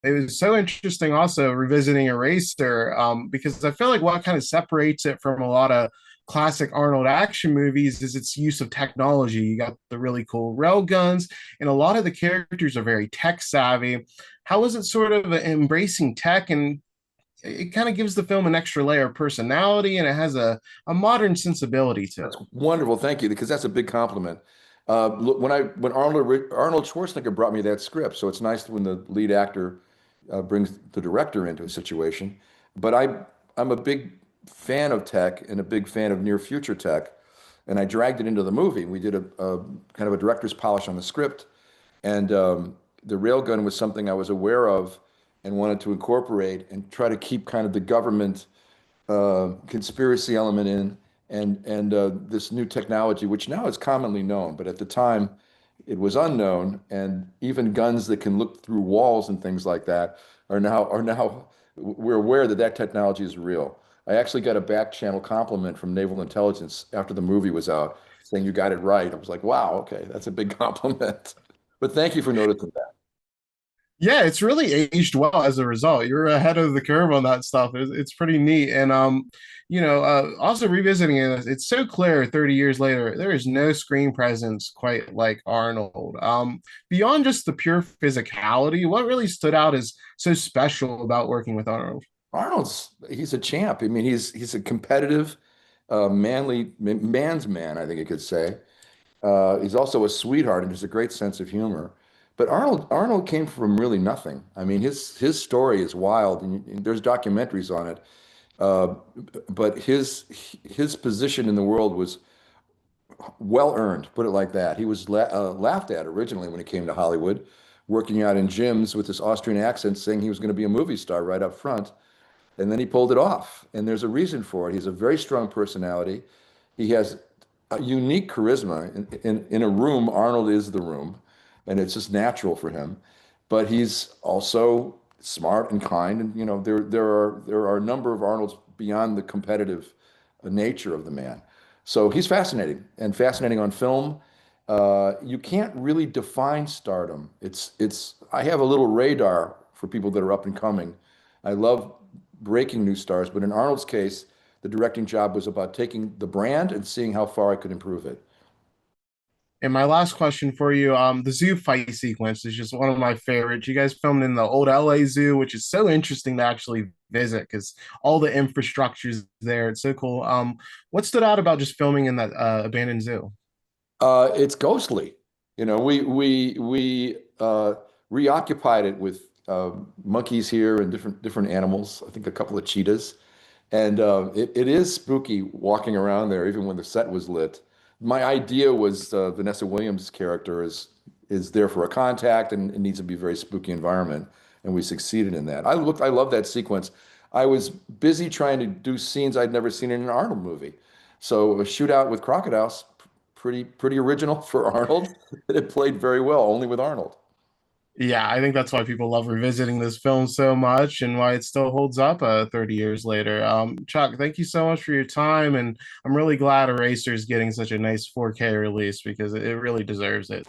it was so interesting also revisiting Eraser, because I feel like what kind of separates it from a lot of classic Arnold action movies is its use of technology. You got the really cool rail guns, and a lot of the characters are very tech savvy. How is it sort of embracing tech, and it kind of gives the film an extra layer of personality, and it has a modern sensibility to it? That's wonderful. Thank you, because that's a big compliment. When Arnold Schwarzenegger brought me that script, so it's nice when the lead actor brings the director into a situation. But I'm a big fan of tech and a big fan of near future tech, and I dragged it into the movie. We did a kind of a director's polish on the script, and the railgun was something I was aware of and wanted to incorporate and try to keep kind of the government conspiracy element in, and this new technology, which now is commonly known, but at the time it was unknown. And even guns that can look through walls and things like that are now we're aware that that technology is real. I actually got a back channel compliment from Naval Intelligence after the movie was out, saying you got it right. I was like, wow, okay, that's a big compliment. But thank you for noticing that. Yeah, it's really aged well as a result. You're ahead of the curve on that stuff. It's pretty neat. And also revisiting it, it's so clear 30 years later, there is no screen presence quite like Arnold. Beyond just the pure physicality, what really stood out as so special about working with Arnold? He's a champ. I mean, he's a competitive, man's man, I think you could say. He's also a sweetheart and has a great sense of humor. But Arnold came from really nothing. I mean, his story is wild, and there's documentaries on it. Uh, but his position in the world was well earned, put it like that. He was laughed at originally when he came to Hollywood, working out in gyms with this Austrian accent, saying he was going to be a movie star right up front. And then he pulled it off. And there's a reason for it. He's a very strong personality. He has a unique charisma. In a room, Arnold is the room, and it's just natural for him. But he's also smart and kind. And there are a number of Arnolds beyond the competitive nature of the man. So he's fascinating and fascinating on film. You can't really define stardom. It's I have a little radar for people that are up and coming. I love breaking new stars, but in Arnold's case, the directing job was about taking the brand and seeing how far I could improve it. And my last question for you, the zoo fight sequence is just one of my favorites. You guys filmed in the old LA Zoo, which is so interesting to actually visit because all the infrastructure's there. It's so cool. What stood out about just filming in that abandoned zoo? It's ghostly. We reoccupied it with monkeys here and different animals. I think a couple of cheetahs, and it is spooky walking around there, even when the set was lit. My idea was Vanessa Williams' character is there for a contact, and it needs to be a very spooky environment, and we succeeded in that. I love that sequence. I was busy trying to do scenes I'd never seen in an Arnold movie, so a shootout with crocodiles, pretty original for Arnold. It played very well, only with Arnold. Yeah, I think that's why people love revisiting this film so much and why it still holds up 30 years later. Chuck, thank you so much for your time. And I'm really glad Eraser is getting such a nice 4K release because it really deserves it.